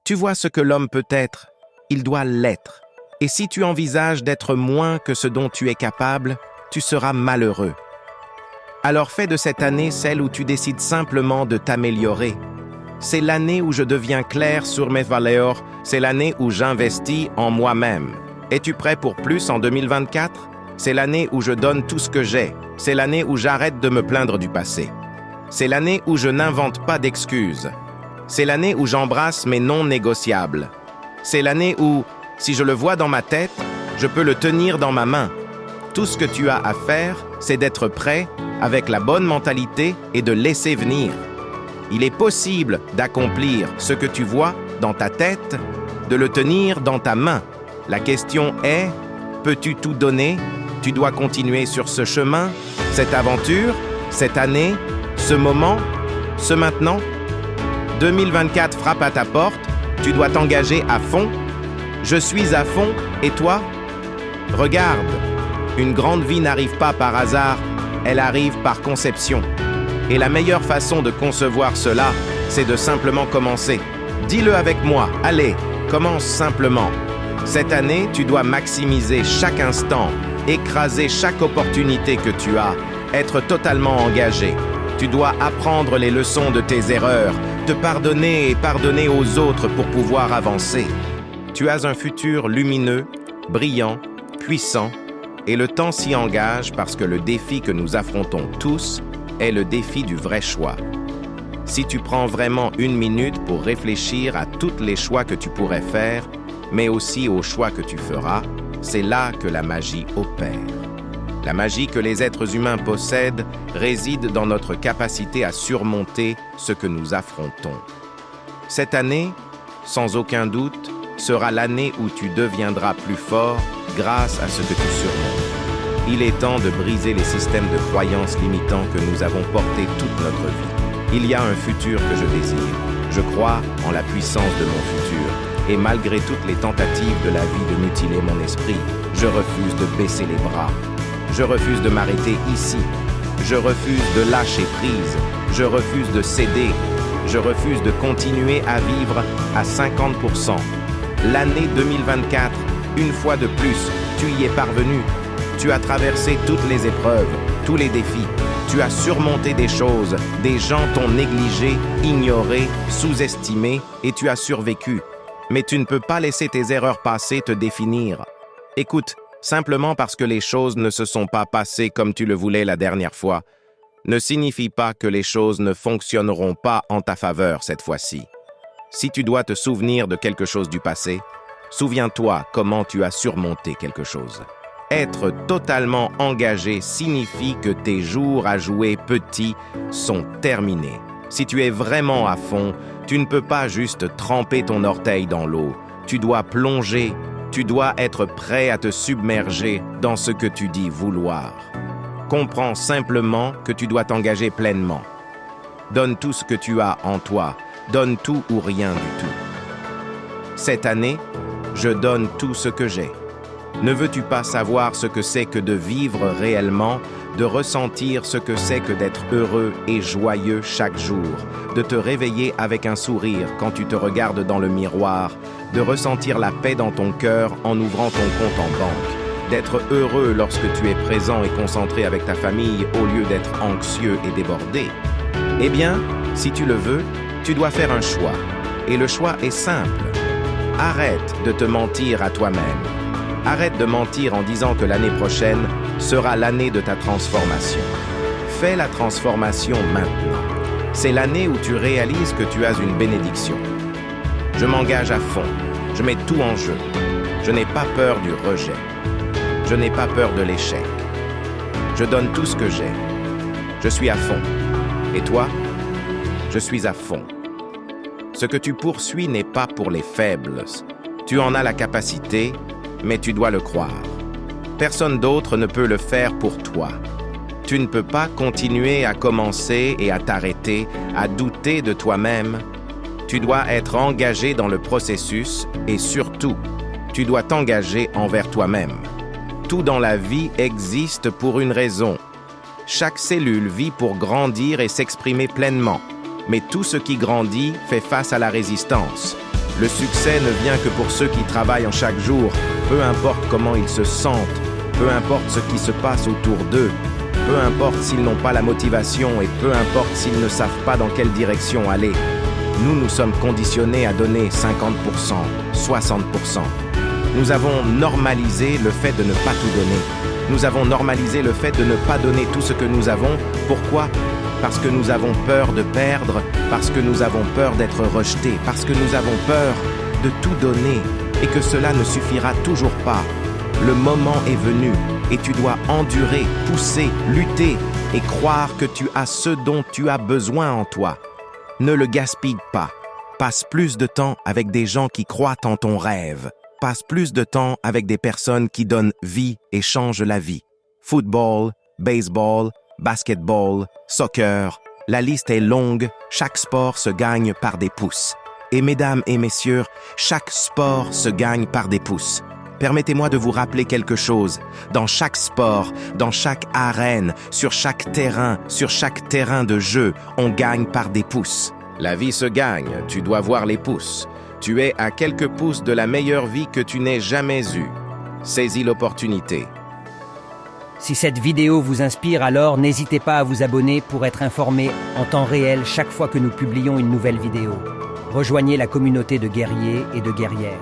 Tu vois ce que l'homme peut être, il doit l'être. Et si tu envisages d'être moins que ce dont tu es capable, tu seras malheureux. Alors fais de cette année celle où tu décides simplement de t'améliorer. C'est l'année où je deviens clair sur mes valeurs, c'est l'année où j'investis en moi-même. Es-tu prêt pour plus en 2024? C'est l'année où je donne tout ce que j'ai. C'est l'année où j'arrête de me plaindre du passé. C'est l'année où je n'invente pas d'excuses. C'est l'année où j'embrasse mes non négociables. C'est l'année où, si je le vois dans ma tête, je peux le tenir dans ma main. Tout ce que tu as à faire, c'est d'être prêt, avec la bonne mentalité et de laisser venir. Il est possible d'accomplir ce que tu vois dans ta tête, de le tenir dans ta main. La question est, peux-tu tout donner? Tu dois continuer sur ce chemin, cette aventure, cette année, ce moment, ce maintenant. 2024 frappe à ta porte, tu dois t'engager à fond. Je suis à fond, et toi? Regarde, une grande vie n'arrive pas par hasard, elle arrive par conception. Et la meilleure façon de concevoir cela, c'est de simplement commencer. Dis-le avec moi, allez, commence simplement. Cette année, tu dois maximiser chaque instant, écraser chaque opportunité que tu as, être totalement engagé. Tu dois apprendre les leçons de tes erreurs, te pardonner et pardonner aux autres pour pouvoir avancer. Tu as un futur lumineux, brillant, puissant, et le temps s'y engage parce que le défi que nous affrontons tous est le défi du vrai choix. Si tu prends vraiment une minute pour réfléchir à tous les choix que tu pourrais faire, mais aussi aux choix que tu feras, c'est là que la magie opère. La magie que les êtres humains possèdent réside dans notre capacité à surmonter ce que nous affrontons. Cette année, sans aucun doute, sera l'année où tu deviendras plus fort grâce à ce que tu surmontes. Il est temps de briser les systèmes de croyances limitants que nous avons portés toute notre vie. Il y a un futur que je désire. Je crois en la puissance de mon futur. Et malgré toutes les tentatives de la vie de mutiler mon esprit, je refuse de baisser les bras. Je refuse de m'arrêter ici. Je refuse de lâcher prise. Je refuse de céder. Je refuse de continuer à vivre à 50%. L'année 2024, une fois de plus, tu y es parvenu. Tu as traversé toutes les épreuves, tous les défis. Tu as surmonté des choses, des gens t'ont négligé, ignoré, sous-estimé et tu as survécu. Mais tu ne peux pas laisser tes erreurs passées te définir. Écoute, simplement parce que les choses ne se sont pas passées comme tu le voulais la dernière fois, ne signifie pas que les choses ne fonctionneront pas en ta faveur cette fois-ci. Si tu dois te souvenir de quelque chose du passé, souviens-toi comment tu as surmonté quelque chose. Être totalement engagé signifie que tes jours à jouer petit sont terminés. Si tu es vraiment à fond, tu ne peux pas juste tremper ton orteil dans l'eau. Tu dois plonger, tu dois être prêt à te submerger dans ce que tu dis vouloir. Comprends simplement que tu dois t'engager pleinement. Donne tout ce que tu as en toi, donne tout ou rien du tout. Cette année, je donne tout ce que j'ai. Ne veux-tu pas savoir ce que c'est que de vivre réellement, de ressentir ce que c'est que d'être heureux et joyeux chaque jour, de te réveiller avec un sourire quand tu te regardes dans le miroir, de ressentir la paix dans ton cœur en ouvrant ton compte en banque, d'être heureux lorsque tu es présent et concentré avec ta famille au lieu d'être anxieux et débordé? Eh bien, si tu le veux, tu dois faire un choix. Et le choix est simple. Arrête de te mentir à toi-même. Arrête de mentir en disant que l'année prochaine sera l'année de ta transformation. Fais la transformation maintenant. C'est l'année où tu réalises que tu as une bénédiction. Je m'engage à fond. Je mets tout en jeu. Je n'ai pas peur du rejet. Je n'ai pas peur de l'échec. Je donne tout ce que j'ai. Je suis à fond. Et toi? Je suis à fond. Ce que tu poursuis n'est pas pour les faibles. Tu en as la capacité, mais tu dois le croire. Personne d'autre ne peut le faire pour toi. Tu ne peux pas continuer à commencer et à t'arrêter, à douter de toi-même. Tu dois être engagé dans le processus et surtout, tu dois t'engager envers toi-même. Tout dans la vie existe pour une raison. Chaque cellule vit pour grandir et s'exprimer pleinement. Mais tout ce qui grandit fait face à la résistance. Le succès ne vient que pour ceux qui travaillent en chaque jour, peu importe comment ils se sentent, peu importe ce qui se passe autour d'eux, peu importe s'ils n'ont pas la motivation et peu importe s'ils ne savent pas dans quelle direction aller. Nous sommes conditionnés à donner 50%, 60%. Nous avons normalisé le fait de ne pas tout donner. Nous avons normalisé le fait de ne pas donner tout ce que nous avons. Pourquoi ? Parce que nous avons peur de perdre, parce que nous avons peur d'être rejetés, parce que nous avons peur de tout donner et que cela ne suffira toujours pas. Le moment est venu et tu dois endurer, pousser, lutter et croire que tu as ce dont tu as besoin en toi. Ne le gaspille pas. Passe plus de temps avec des gens qui croient en ton rêve. Passe plus de temps avec des personnes qui donnent vie et changent la vie. Football, baseball, basketball, soccer, la liste est longue, chaque sport se gagne par des pouces. Et mesdames et messieurs, chaque sport se gagne par des pouces. Permettez-moi de vous rappeler quelque chose. Dans chaque sport, dans chaque arène, sur chaque terrain de jeu, on gagne par des pouces. La vie se gagne, tu dois voir les pouces. Tu es à quelques pouces de la meilleure vie que tu n'aies jamais eue. Saisis l'opportunité. Si cette vidéo vous inspire, alors n'hésitez pas à vous abonner pour être informé en temps réel chaque fois que nous publions une nouvelle vidéo. Rejoignez la communauté de guerriers et de guerrières.